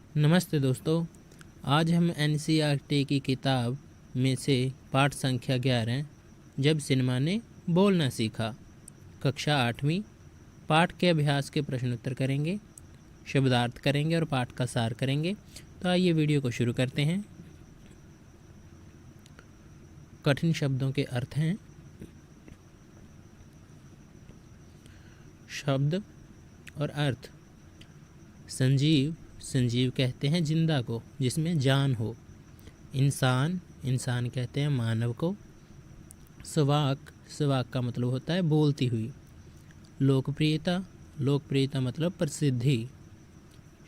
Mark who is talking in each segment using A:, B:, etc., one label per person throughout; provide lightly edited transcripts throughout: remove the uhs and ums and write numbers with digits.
A: नमस्ते दोस्तों। आज हम एनसीईआरटी की किताब में से पाठ संख्या 11 जब सिनेमा ने बोलना सीखा, कक्षा 8वीं पाठ के अभ्यास के प्रश्न उत्तर करेंगे, शब्दार्थ करेंगे और पाठ का सार करेंगे। तो आइए वीडियो को शुरू करते हैं। कठिन शब्दों के अर्थ हैं शब्द और अर्थ। संजीव, संजीव कहते हैं जिंदा को जिसमें जान हो। इंसान, इंसान कहते हैं मानव को। सवाक, सवाक का मतलब होता है बोलती हुई। लोकप्रियता, लोकप्रियता मतलब प्रसिद्धि।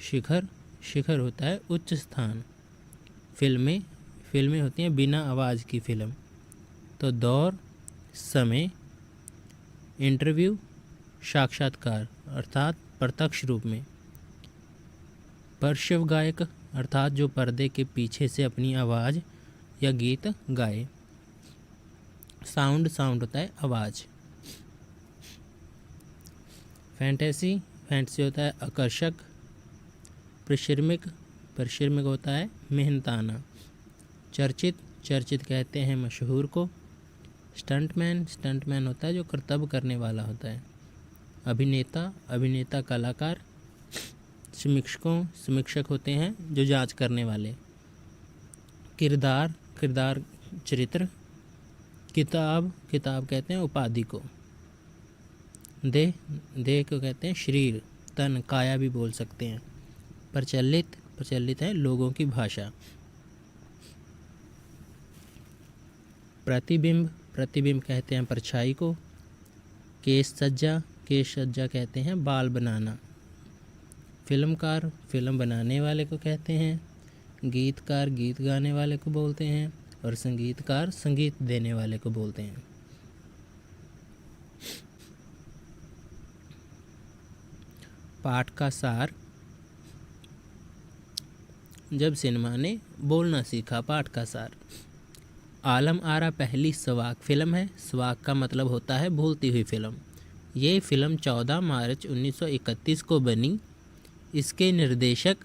A: शिखर, शिखर होता है उच्च स्थान। फिल्में, फिल्में होती हैं बिना आवाज़ की फिल्म। तो दौर, समय। इंटरव्यू, साक्षात्कार अर्थात प्रत्यक्ष रूप में। पार्श्व गायक अर्थात जो पर्दे के पीछे से अपनी आवाज़ या गीत गाए। साउंड, साउंड होता है आवाज़। फैंटेसी, फैंटेसी होता है आकर्षक। प्रश्रमिक, प्रश्रमिक होता है मेहनताना। चर्चित, चर्चित कहते हैं मशहूर को। स्टंटमैन, स्टंटमैन होता है जो करतब करने वाला होता है। अभिनेता, अभिनेता कलाकार। समीक्षकों, समीक्षक होते हैं जो जांच करने वाले। किरदार, किरदार चरित्र। किताब, किताब कहते हैं उपाधि को। देह, देह को कहते हैं शरीर, तन, काया भी बोल सकते हैं। प्रचलित, प्रचलित है लोगों की भाषा। प्रतिबिंब, प्रतिबिंब कहते हैं परछाई को। केश सज्जा, केश सज्जा कहते हैं बाल बनाना। फिल्मकार, फिल्म बनाने वाले को कहते हैं। गीतकार, गीत गाने वाले को बोलते हैं। और संगीतकार, संगीत देने वाले को बोलते हैं। पाठ का सार। जब सिनेमा ने बोलना सीखा, पाठ का सार। आलम आरा पहली सवाक फिल्म है। सवाक का मतलब होता है बोलती हुई फिल्म। ये फिल्म 14 मार्च 1931 को बनी। इसके निर्देशक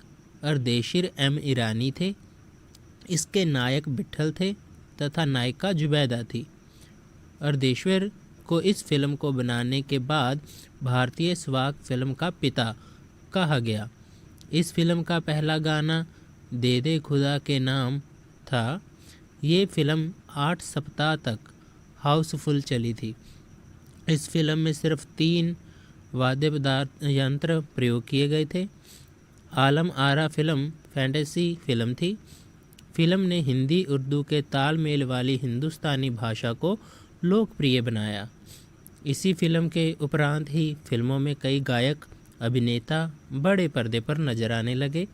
A: अर्देशीर एम ईरानी थे। इसके नायक विट्ठल थे तथा नायिका जुबैदा थी। अर्देशीर को इस फिल्म को बनाने के बाद भारतीय स्वाक फिल्म का पिता कहा गया। इस फिल्म का पहला गाना दे दे खुदा के नाम था। ये फिल्म 8 सप्ताह तक हाउसफुल चली थी। इस फिल्म में सिर्फ 3 वाद्य पदार्थ यंत्र प्रयोग किए गए थे। Alam Ara film fantasy film थी। फिल्म ने हिंदी उर्दू के तालमेल वाली हिंदुस्तानी भाषा को लोकप्रिय बनाया। इसी फिल्म के उपरांत ही फिल्मों में कई गायक, अभिनेता बड़े पर्दे पर नजर आने लगे।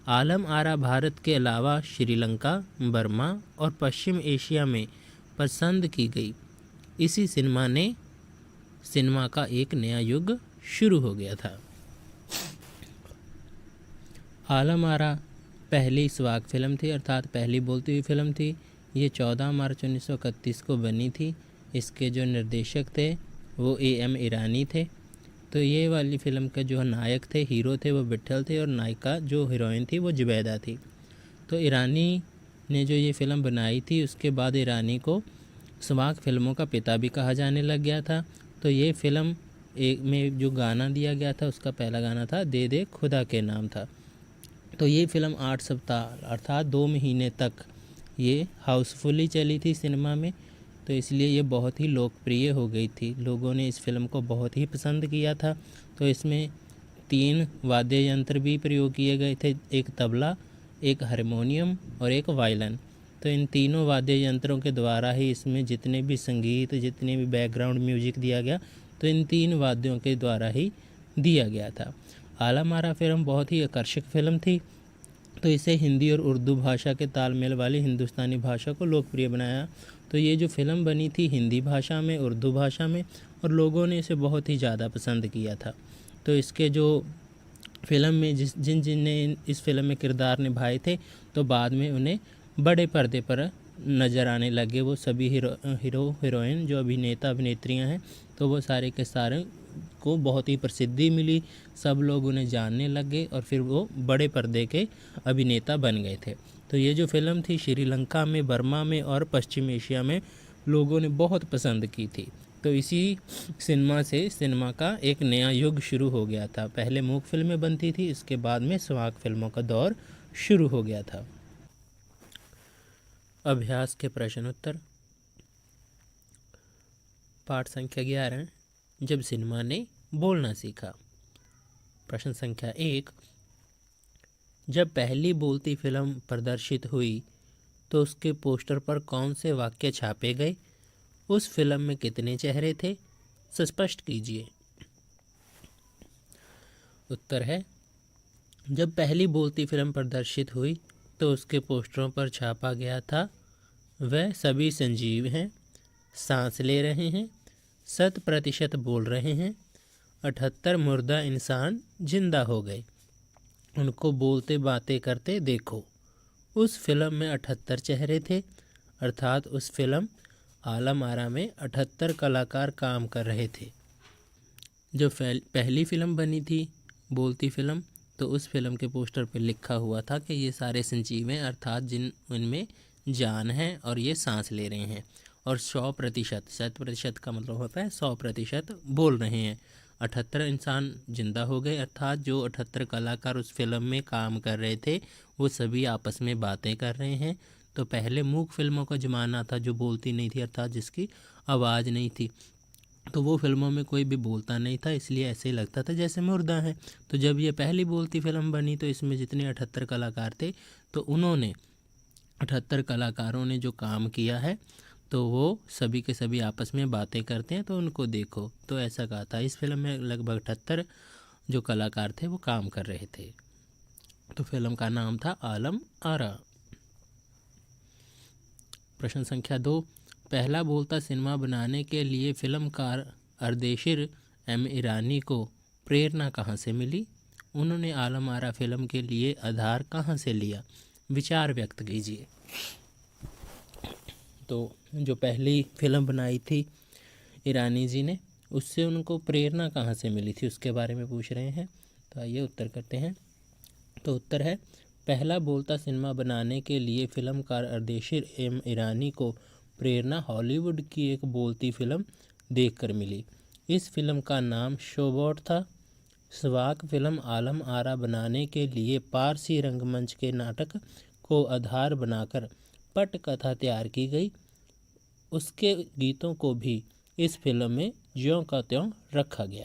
A: आलम आरा भारत के अलावा श्रीलंका, बर्मा और पश्चिम एशिया में पसंद की गई। इसी सिनेमा ने सिनेमा का एक नया युग शुरू हो गया था। आलम आरा पहली स्वाक फिल्म थी अर्थात पहली बोलती हुई फिल्म थी। ये 14 मार्च 1931 को बनी थी। इसके जो निर्देशक थे वो एम ईरानी थे। तो ये वाली फिल्म के जो नायक थे, हीरो थे, वो विट्ठल थे और नायिका जो हीरोइन थी वो जुबैदा थी। तो ईरानी ने जो ये फिल्म बनाई थी उसके बाद ईरानी को स्वाक फिल्मों का पिता भी कहा जाने लग गया था। तो ये फिल्म एक में जो गाना दिया गया था उसका पहला गाना था दे दे खुदा के नाम था। तो ये फिल्म 8 सप्ताह अर्थात 2 महीने तक ये हाउसफुली चली थी सिनेमा में। तो इसलिए ये बहुत ही लोकप्रिय हो गई थी। लोगों ने इस फिल्म को बहुत ही पसंद किया था। तो इसमें 3 वाद्य यंत्र भी प्रयोग किए गए थे, एक तबला, एक हारमोनियम और एक वायलिन। तो इन तीनों वाद्य यंत्रों के द्वारा ही इसमें जितने भी संगीत, जितने भी बैकग्राउंड म्यूजिक दिया गया तो इन 3 वाद्यों के द्वारा ही दिया गया था। आलम आरा फिल्म बहुत ही आकर्षक फिल्म थी। तो इसे हिंदी और उर्दू भाषा के तालमेल वाली हिंदुस्तानी भाषा को लोकप्रिय बनाया। तो ये जो फिल्म बनी थी हिंदी भाषा में, उर्दू भाषा में और लोगों ने इसे बहुत ही ज़्यादा पसंद किया था। तो इसके जो फिल्म में जिन जिन ने इस फिल्म में किरदार निभाए थे तो बाद में उन्हें बड़े पर्दे पर नज़र आने लगे। वो सभी हीरो हीरोइन जो अभिनेता अभिनेत्रियां हैं तो वो सारे के सारे को बहुत ही प्रसिद्धि मिली, सब लोग उन्हें जानने लग गए और फिर वो बड़े पर्दे के अभिनेता बन गए थे। तो ये जो फिल्म थी श्रीलंका में, बर्मा में और पश्चिम एशिया में लोगों ने बहुत पसंद की थी। तो इसी सिनेमा से सिनेमा का एक नया युग शुरू हो गया था। पहले मूक फिल्में बनती थी, इसके बाद में स्वाक फिल्मों का दौर शुरू हो गया था। अभ्यास के प्रश्न उत्तर। पाठ संख्या 11, जब सिनेमा ने बोलना सीखा। प्रश्न संख्या 1, जब पहली बोलती फिल्म प्रदर्शित हुई तो उसके पोस्टर पर कौन से वाक्य छापे गए? उस फिल्म में कितने चेहरे थे? स्पष्ट कीजिए। उत्तर है, जब पहली बोलती फिल्म प्रदर्शित हुई तो उसके पोस्टरों पर छापा गया था, वह सभी संजीव हैं, सांस ले रहे हैं, 100% बोल रहे हैं, 78 मुर्दा इंसान जिंदा हो गए, उनको बोलते बातें करते देखो। उस फिल्म में 78 चेहरे थे, अर्थात उस फिल्म आलम आरा में 78 कलाकार काम कर रहे थे। जो पहली फिल्म बनी थी बोलती फिल्म, तो उस फिल्म के पोस्टर पर लिखा हुआ था कि ये सारे संजीव हैं, अर्थात जिन उनमें जान है और ये सांस ले रहे हैं, और 100% का मतलब होता है 100% बोल रहे हैं। 78 इंसान जिंदा हो गए, अर्थात जो 78 कलाकार उस फिल्म में काम कर रहे थे वो सभी आपस में बातें कर रहे हैं। तो पहले मूक फिल्मों का ज़माना था जो बोलती नहीं थी, अर्थात जिसकी आवाज़ नहीं थी, तो वो फिल्मों में कोई भी बोलता नहीं था, इसलिए ऐसे ही लगता था जैसे मुर्दा है। तो जब ये पहली बोलती फिल्म बनी तो इसमें जितने 78 कलाकार थे, तो उन्होंने 78 कलाकारों ने जो काम किया है तो वो सभी के सभी आपस में बातें करते हैं, तो उनको देखो। तो ऐसा कहा था। इस फिल्म में लगभग 78 जो कलाकार थे वो काम कर रहे थे। तो फिल्म का नाम था आलम आरा। प्रश्न संख्या 2, पहला बोलता सिनेमा बनाने के लिए फिल्मकार अर्देशीर एम ईरानी को प्रेरणा कहाँ से मिली? उन्होंने आलम आरा फिल्म के लिए आधार कहाँ से लिया? विचार व्यक्त कीजिए। तो जो पहली फिल्म बनाई थी ईरानी जी ने, उससे उनको प्रेरणा कहाँ से मिली थी उसके बारे में पूछ रहे हैं। तो आइए उत्तर करते हैं। तो उत्तर है, पहला बोलता सिनेमा बनाने के लिए फिल्मकार अर्देशीर एम ईरानी को प्रेरणा हॉलीवुड की एक बोलती फिल्म देखकर मिली। इस फिल्म का नाम शोबॉट था। स्वाक फिल्म आलम आरा बनाने के लिए पारसी रंगमंच के नाटक को आधार बनाकर पटकथा तैयार की गई। उसके गीतों को भी इस फिल्म में ज्यों का त्यों रखा गया।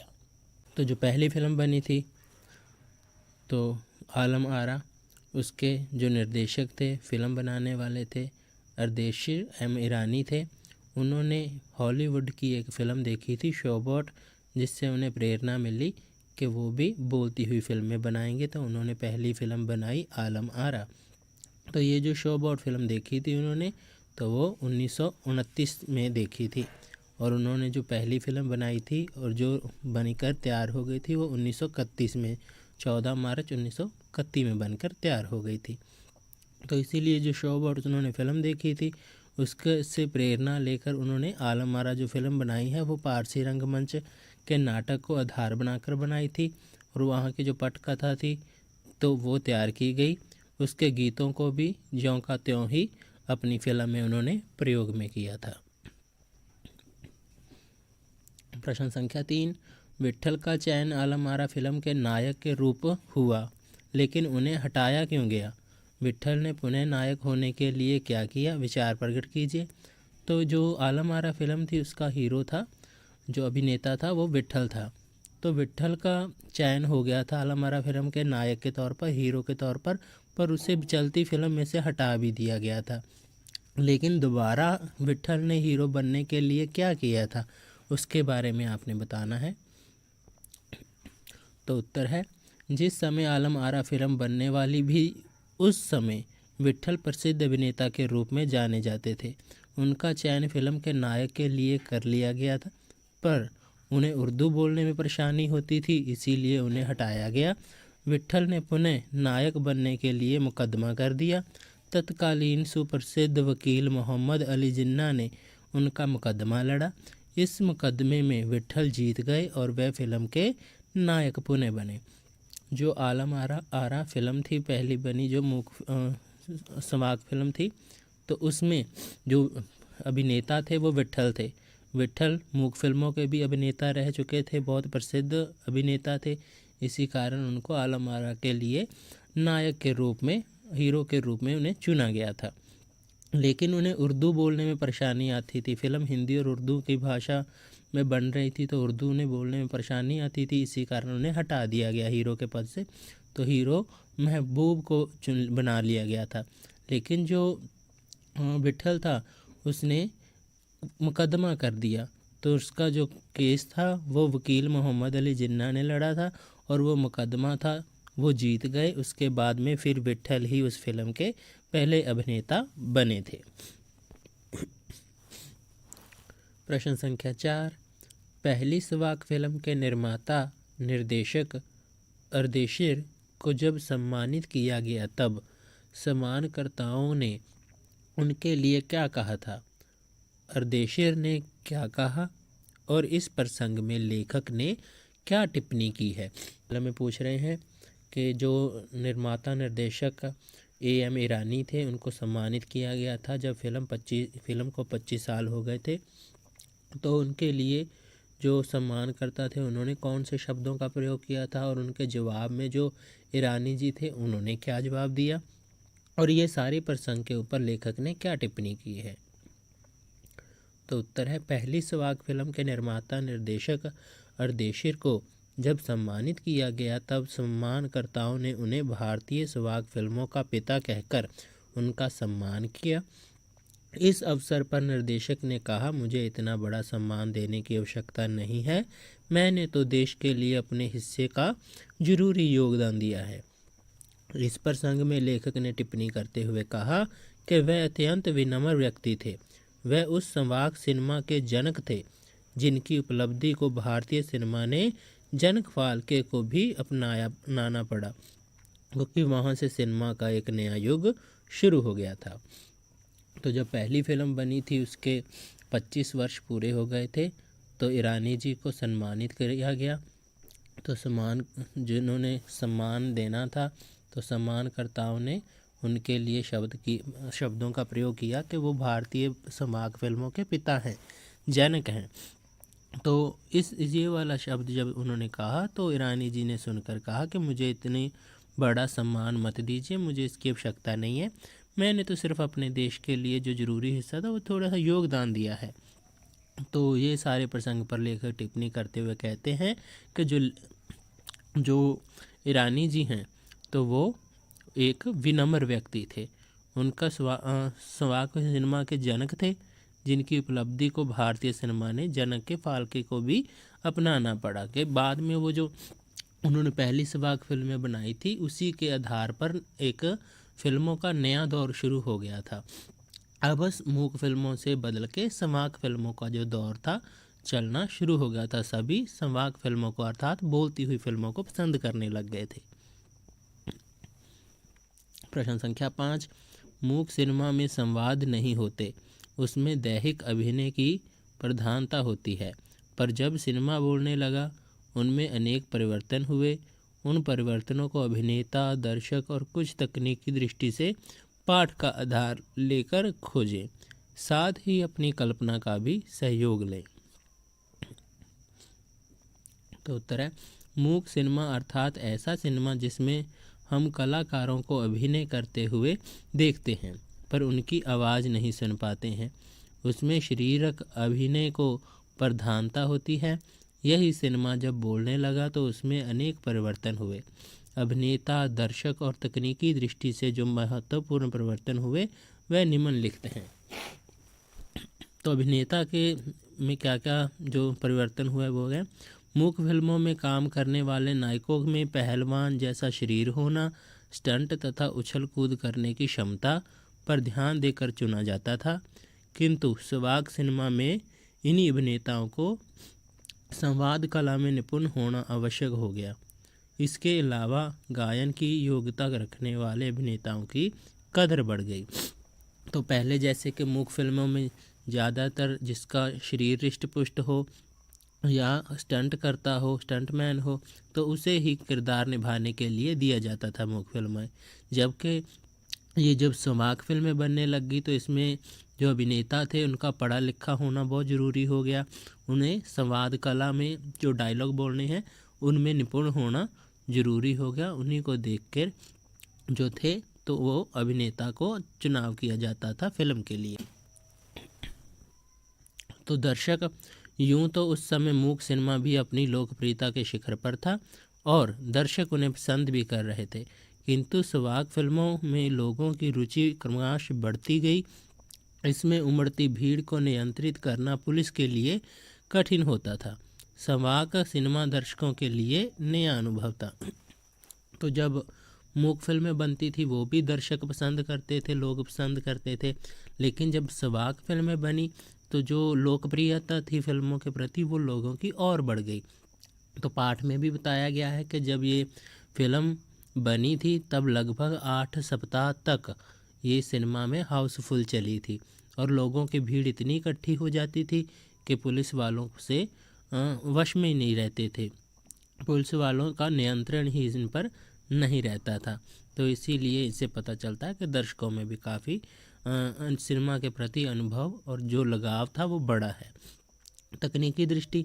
A: तो जो पहली फिल्म बनी थी तो आलम आरा, उसके जो निर्देशक थे, फिल्म बनाने वाले थे, अर्देशीर एम ईरानी थे। उन्होंने हॉलीवुड की एक फ़िल्म देखी थी शोबॉट, जिससे उन्हें प्रेरणा मिली कि वो भी बोलती हुई फिल्में बनाएंगे। तो उन्होंने पहली फ़िल्म बनाई आलम आरा। तो ये जो शोबॉट फिल्म देखी थी उन्होंने, तो वो 1929 में देखी थी, और उन्होंने जो पहली फ़िल्म बनाई थी और जो बनकर तैयार हो गई थी वो 1931 में, 14 मार्च 1931 में बनकर तैयार हो गई थी। तो इसीलिए जो शोबॉट उन्होंने फ़िल्म देखी थी उसके से प्रेरणा लेकर उन्होंने आलम आरा जो फिल्म बनाई है वो पारसी रंगमंच के नाटक को आधार बनाकर बनाई थी, और वहाँ की जो पटकथा थी तो वो तैयार की गई। उसके गीतों को भी ज्यों का त्यों ही अपनी फिल्म में उन्होंने प्रयोग में किया था। प्रश्न संख्या 3, विट्ठल का चयन आलम आरा फिल्म के नायक के रूप हुआ, लेकिन उन्हें हटाया क्यों गया? विट्ठल ने पुनः नायक होने के लिए क्या किया? विचार प्रकट कीजिए। तो जो आलम आरा फिल्म थी उसका हीरो था, जो अभिनेता था वो विट्ठल था। तो विट्ठल का चयन हो गया था आलम आरा फिल्म के नायक के तौर पर, हीरो के तौर पर उसे चलती फिल्म में से हटा भी दिया गया था। लेकिन दोबारा विट्ठल ने हीरो बनने के लिए क्या किया था उसके बारे में आपने बताना है। तो उत्तर है, जिस समय आलम आरा फिल्म बनने वाली भी उस समय विट्ठल प्रसिद्ध अभिनेता के रूप में जाने जाते थे। उनका चयन फिल्म के नायक के लिए कर लिया गया था, पर उन्हें उर्दू बोलने में परेशानी होती थी, इसीलिए उन्हें हटाया गया। विट्ठल ने पुनः नायक बनने के लिए मुकदमा कर दिया। तत्कालीन सुप्रसिद्ध वकील मोहम्मद अली जिन्ना ने उनका मुकदमा लड़ा। इस मुकदमे में विट्ठल जीत गए और वह फिल्म के नायक पुनः बने। जो आलम आरा फिल्म थी पहली बनी जो संवाक फिल्म थी, तो उसमें जो अभिनेता थे वो विट्ठल थे। विट्ठल मूक फिल्मों के भी अभिनेता रह चुके थे, बहुत प्रसिद्ध अभिनेता थे। इसी कारण उनको आलम आरा के लिए नायक के रूप में, हीरो के रूप में उन्हें चुना गया था। लेकिन उन्हें उर्दू बोलने में परेशानी आती थी। फिल्म हिंदी और उर्दू की भाषा में बन रही थी, तो उर्दू उन्हें बोलने में परेशानी आती थी। इसी कारण उन्हें हटा दिया गया हीरो के पद से, तो हीरो महबूब को बना लिया गया था। लेकिन जो विट्ठल था उसने मुकदमा कर दिया, तो उसका जो केस था वो वकील मोहम्मद अली जिन्ना ने लड़ा था और वो मुकदमा था वो जीत गए। उसके बाद में फिर विट्ठल ही उस फिल्म के पहले अभिनेता बने थे। प्रश्न संख्या 4, पहली संवाक फिल्म के निर्माता निर्देशक अर्देशीर को जब सम्मानित किया गया तब सम्मानकर्ताओं ने उनके लिए क्या कहा था? अर्देशीर ने क्या कहा और इस प्रसंग में लेखक ने क्या टिप्पणी की है? में पूछ रहे हैं कि जो निर्माता निर्देशक A.M. ईरानी थे उनको सम्मानित किया गया था जब फिल्म को 25 साल हो गए थे, तो उनके लिए जो सम्मानकर्ता थे उन्होंने कौन से शब्दों का प्रयोग किया था और उनके जवाब में जो ईरानी जी थे उन्होंने क्या जवाब दिया, और ये सारे प्रसंग के ऊपर लेखक ने क्या टिप्पणी की है? तो उत्तर है, पहली संवाक फिल्म के निर्माता निर्देशक अर्देशीर को जब सम्मानित किया गया तब सम्मानकर्ताओं ने उन्हें भारतीय संवाक फिल्मों का पिता कहकर उनका सम्मान किया। इस अवसर पर निर्देशक ने कहा, मुझे इतना बड़ा सम्मान देने की आवश्यकता नहीं है, मैंने तो देश के लिए अपने हिस्से का जरूरी योगदान दिया है। इस प्रसंग में लेखक ने टिप्पणी करते हुए कहा कि वह अत्यंत विनम्र व्यक्ति थे। वह उस संवाक सिनेमा के जनक थे जिनकी उपलब्धि को भारतीय सिनेमा ने जनक फाल्के को भी अपनाना पड़ा, क्योंकि वहाँ से सिनेमा का एक नया युग शुरू हो गया था। तो जब पहली फिल्म बनी थी उसके 25 वर्ष पूरे हो गए थे, तो ईरानी जी को सम्मानित किया गया। तो जिन्होंने सम्मान देना था, तो सम्मानकर्ताओं ने उनके लिए शब्दों का प्रयोग किया कि वो भारतीय संवाक फिल्मों के पिता हैं, जनक हैं। तो ये वाला शब्द जब उन्होंने कहा तो ईरानी जी ने सुनकर कहा कि मुझे इतनी बड़ा सम्मान मत दीजिए, मुझे इसकी आवश्यकता नहीं है, मैंने तो सिर्फ अपने देश के लिए जो ज़रूरी हिस्सा था वो थोड़ा सा योगदान दिया है। तो ये सारे प्रसंग पर लेकर टिप्पणी करते हुए कहते हैं कि जो ईरानी जी हैं तो वो एक विनम्र व्यक्ति थे। उनका संवाक सिनेमा के जनक थे जिनकी उपलब्धि को भारतीय सिनेमा ने जनक के फाल्के को भी अपनाना पड़ा। कि बाद में वो जो उन्होंने पहली संवाक फिल्में बनाई थी उसी के आधार पर एक फिल्मों का नया दौर शुरू हो गया था। अब बस मूक फिल्मों से बदल के संवाक फिल्मों का जो दौर था चलना शुरू हो गया था। सभी संवाक फिल्मों को अर्थात बोलती हुई फिल्मों को पसंद करने लग गए थे। प्रश्न संख्या 5, मूक सिनेमा में संवाद नहीं होते, उसमें दैहिक अभिनय की प्रधानता होती है, पर जब सिनेमा बोलने लगा उनमें अनेक परिवर्तन हुए। उन परिवर्तनों को अभिनेता, दर्शक और कुछ तकनीकी दृष्टि से पाठ का आधार लेकर खोजें, साथ ही अपनी कल्पना का भी सहयोग लें। तो उत्तर है, मूक सिनेमा अर्थात ऐसा सिनेमा जिसमें हम कलाकारों को अभिनय करते हुए देखते हैं पर उनकी आवाज़ नहीं सुन पाते हैं। उसमें शारीरिक अभिनय को प्रधानता होती है। यही सिनेमा जब बोलने लगा तो उसमें अनेक परिवर्तन हुए। अभिनेता, दर्शक और तकनीकी दृष्टि से जो महत्वपूर्ण परिवर्तन हुए वह निम्नलिखित हैं। तो अभिनेता के में क्या क्या जो परिवर्तन हुआ है वो है, मूक फिल्मों में काम करने वाले नायकों में पहलवान जैसा शरीर होना, स्टंट तथा उछल कूद करने की क्षमता पर ध्यान देकर चुना जाता था, किंतु संवाक सिनेमा में इन्हीं अभिनेताओं को संवाद कला में निपुण होना आवश्यक हो गया। इसके अलावा गायन की योग्यता रखने वाले अभिनेताओं की कदर बढ़ गई। तो पहले जैसे कि मूक फिल्मों में ज़्यादातर जिसका शरीर रिष्ट पुष्ट हो या स्टंट करता हो, स्टंटमैन हो, तो उसे ही किरदार निभाने के लिए दिया जाता था मूक फिल्में। जबकि ये जब संवाद फिल्में बनने लग गई तो इसमें जो अभिनेता थे उनका पढ़ा लिखा होना बहुत ज़रूरी हो गया। उन्हें संवाद कला में जो डायलॉग बोलने हैं उनमें निपुण होना ज़रूरी हो गया। उन्हीं को देखकर जो थे तो वो अभिनेता को चुनाव किया जाता था फिल्म के लिए। तो दर्शक यूं तो उस समय मूक सिनेमा भी अपनी लोकप्रियता के शिखर पर था और दर्शक उन्हें पसंद भी कर रहे थे, किंतु संवाद फिल्मों में लोगों की रुचि क्रमश बढ़ती गई। इसमें उमड़ती भीड़ को नियंत्रित करना पुलिस के लिए कठिन होता था। संवाद सिनेमा दर्शकों के लिए नया अनुभव था। तो जब मूक फिल्में बनती थी वो भी दर्शक पसंद करते थे, लोग पसंद करते थे, लेकिन जब संवाद फिल्में बनी तो जो लोकप्रियता थी फिल्मों के प्रति वो लोगों की और बढ़ गई। तो पाठ में भी बताया गया है कि जब ये फिल्म बनी थी तब लगभग 8 सप्ताह तक ये सिनेमा में हाउसफुल चली थी और लोगों की भीड़ इतनी इकट्ठी हो जाती थी कि पुलिस वालों से वश में ही नहीं रहते थे। पुलिस वालों का नियंत्रण ही इन पर नहीं रहता था। तो इसीलिए इससे पता चलता है कि दर्शकों में भी काफ़ी सिनेमा के प्रति अनुभव और जो लगाव था वो बड़ा है। तकनीकी दृष्टि,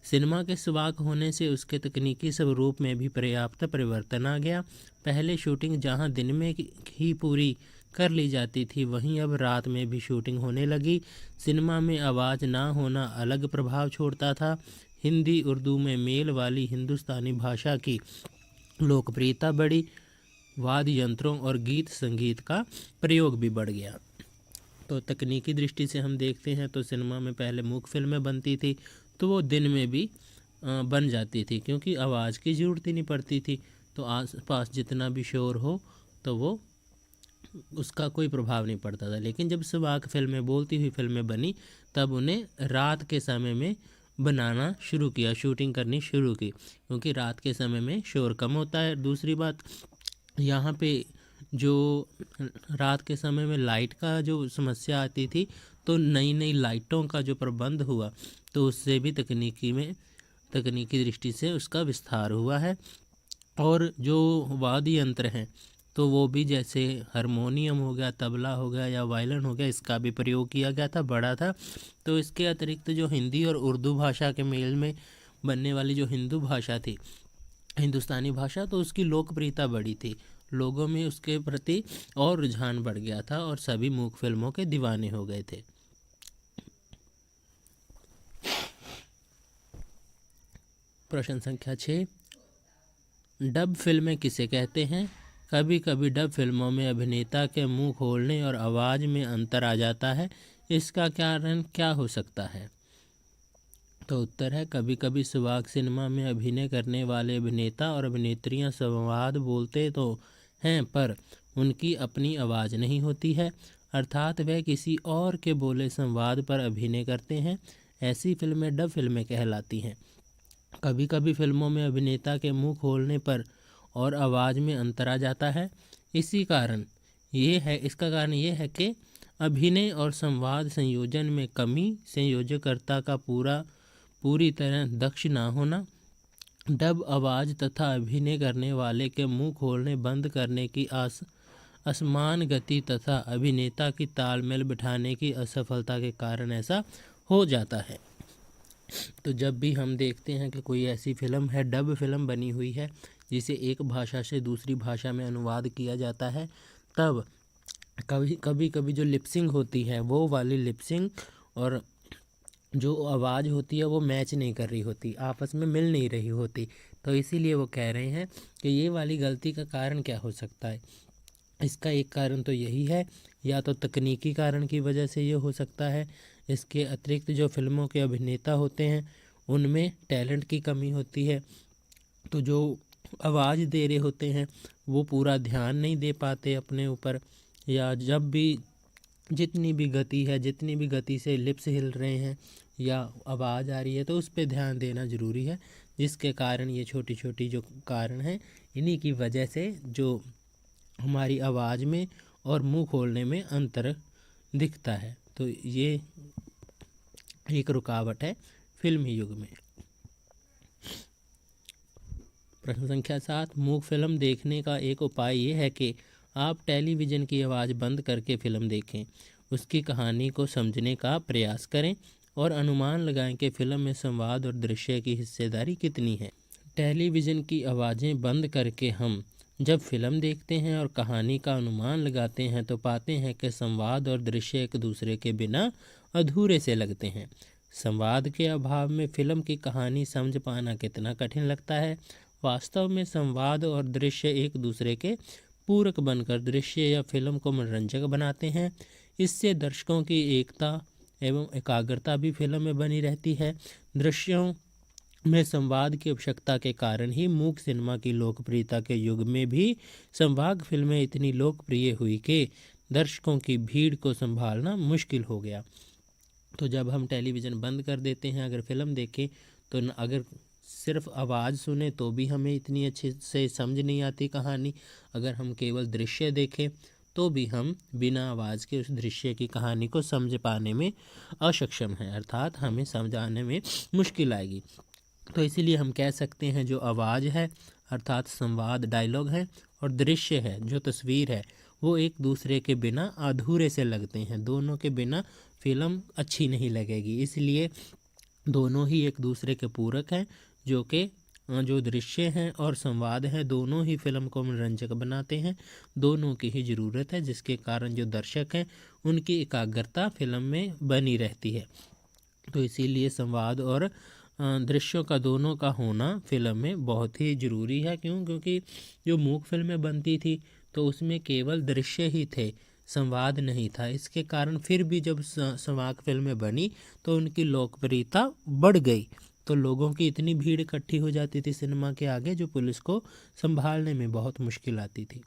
A: सिनेमा के सुवाक होने से उसके तकनीकी स्वरूप में भी पर्याप्त परिवर्तन आ गया। पहले शूटिंग जहां दिन में ही पूरी कर ली जाती थी वहीं अब रात में भी शूटिंग होने लगी। सिनेमा में आवाज़ ना होना अलग प्रभाव छोड़ता था। हिंदी उर्दू में मेल वाली हिंदुस्तानी भाषा की लोकप्रियता बढ़ी। वाद्य यंत्रों और गीत संगीत का प्रयोग भी बढ़ गया। तो तकनीकी दृष्टि से हम देखते हैं तो सिनेमा में पहले मूक फिल्में बनती थी तो वो दिन में भी बन जाती थी क्योंकि आवाज़ की ज़रूरत ही नहीं पड़ती थी। तो आस पास जितना भी शोर हो तो वो उसका कोई प्रभाव नहीं पड़ता था। लेकिन जब संवाद फिल्में, बोलती हुई फिल्में बनी तब उन्हें रात के समय में बनाना शुरू किया, शूटिंग करनी शुरू की, क्योंकि रात के समय में शोर कम होता है। दूसरी बात, यहाँ पे जो रात के समय में लाइट का जो समस्या आती थी तो नई नई लाइटों का जो प्रबंध हुआ तो उससे भी तकनीकी दृष्टि से उसका विस्तार हुआ है। और जो वाद्य यंत्र हैं तो वो भी जैसे हारमोनियम हो गया, तबला हो गया या वायलिन हो गया, इसका भी प्रयोग किया गया था, बड़ा था। तो इसके अतिरिक्त जो हिंदी और उर्दू भाषा के मेल में बनने वाली जो हिंदू भाषा थी, हिंदुस्तानी भाषा, तो उसकी लोकप्रियता बढ़ी थी। लोगों में उसके प्रति और रुझान बढ़ गया था और सभी मूक फिल्मों के दीवाने हो गए थे। प्रश्न संख्या 6, डब फिल्में किसे कहते हैं? कभी कभी डब फिल्मों में अभिनेता के मुंह खोलने और आवाज़ में अंतर आ जाता है, इसका कारण क्या हो सकता है? तो उत्तर है कभी कभी संवाद सिनेमा में अभिनय करने वाले अभिनेता और अभिनेत्रियां संवाद बोलते तो हैं पर उनकी अपनी आवाज़ नहीं होती है, अर्थात वह किसी और के बोले संवाद पर अभिनय करते हैं। ऐसी फिल्में डब फिल्में कहलाती हैं। कभी कभी फिल्मों में अभिनेता के मुंह खोलने पर और आवाज़ में अंतर आ जाता है। इसका कारण ये है कि अभिनय और संवाद संयोजन में कमी, संयोजकर्ता का पूरी तरह दक्ष ना होना, डब आवाज़ तथा अभिनय करने वाले के मुंह खोलने बंद करने की असमान गति तथा अभिनेता की तालमेल बिठाने की असफलता के कारण ऐसा हो जाता है। तो जब भी हम देखते हैं कि कोई ऐसी फिल्म है, डब फिल्म बनी हुई है, जिसे एक भाषा से दूसरी भाषा में अनुवाद किया जाता है, तब कभी जो लिपसिंग होती है वो वाली लिपसिंग और जो आवाज़ होती है वो मैच नहीं कर रही होती, आपस में मिल नहीं रही होती। तो इसीलिए वो कह रहे हैं कि ये वाली गलती का कारण क्या हो सकता है। इसका एक कारण तो यही है, या तो तकनीकी कारण की वजह से ये हो सकता है। इसके अतिरिक्त जो फिल्मों के अभिनेता होते हैं उनमें टैलेंट की कमी होती है, तो जो आवाज़ दे रहे होते हैं वो पूरा ध्यान नहीं दे पाते अपने ऊपर, या जब भी जितनी भी गति से लिप्स हिल रहे हैं या आवाज़ आ रही है तो उस पर ध्यान देना ज़रूरी है, जिसके कारण ये छोटी छोटी जो कारण हैं इन्हीं की वजह से जो हमारी आवाज़ में और मुंह खोलने में अंतर दिखता है। तो ये एक रुकावट है फिल्मी युग में। प्रश्न संख्या 7, मूक फिल्म देखने का एक उपाय ये है कि आप टेलीविज़न की आवाज़ बंद करके फिल्म देखें, उसकी कहानी को समझने का प्रयास करें और अनुमान लगाएं कि फिल्म में संवाद और दृश्य की हिस्सेदारी कितनी है। टेलीविज़न की आवाज़ें बंद करके हम जब फिल्म देखते हैं और कहानी का अनुमान लगाते हैं तो पाते हैं कि संवाद और दृश्य एक दूसरे के बिना अधूरे से लगते हैं। संवाद के अभाव में फिल्म की कहानी समझ पाना कितना कठिन लगता है। वास्तव में संवाद और दृश्य एक दूसरे के पूरक बनकर दृश्य या फिल्म को मनोरंजक बनाते हैं। इससे दर्शकों की एकता एवं एकाग्रता भी फिल्म में बनी रहती है। दृश्यों में संवाद की आवश्यकता के कारण ही मूक सिनेमा की लोकप्रियता के युग में भी संवाद फिल्में इतनी लोकप्रिय हुई कि दर्शकों की भीड़ को संभालना मुश्किल हो गया। तो जब हम टेलीविज़न बंद कर देते हैं, अगर फिल्म देखें तो अगर सिर्फ आवाज़ सुने तो भी हमें इतनी अच्छे से समझ नहीं आती कहानी। अगर हम केवल दृश्य देखें तो भी हम बिना आवाज़ के उस दृश्य की कहानी को समझ पाने में अक्षम हैं, अर्थात हमें समझाने में मुश्किल आएगी। तो इसीलिए हम कह सकते हैं जो आवाज़ है अर्थात संवाद डायलॉग है और दृश्य है जो तस्वीर है वो एक दूसरे के बिना अधूरे से लगते हैं। दोनों के बिना फिल्म अच्छी नहीं लगेगी, इसलिए दोनों ही एक दूसरे के पूरक हैं। जो दृश्य हैं और संवाद हैं दोनों ही फिल्म को मनोरंजक बनाते हैं। दोनों की ही ज़रूरत है, जिसके कारण जो दर्शक हैं उनकी एकाग्रता फिल्म में बनी रहती है। तो इसीलिए संवाद और दृश्यों का दोनों का होना फिल्म में बहुत ही ज़रूरी है। क्योंकि जो मूक फिल्में बनती थी तो उसमें केवल दृश्य ही थे, संवाद नहीं था। इसके कारण फिर भी जब संवाद फिल्में बनी तो उनकी लोकप्रियता बढ़ गई। तो लोगों की इतनी भीड़ इकट्ठी हो जाती थी सिनेमा के आगे जो पुलिस को संभालने में बहुत मुश्किल आती थी।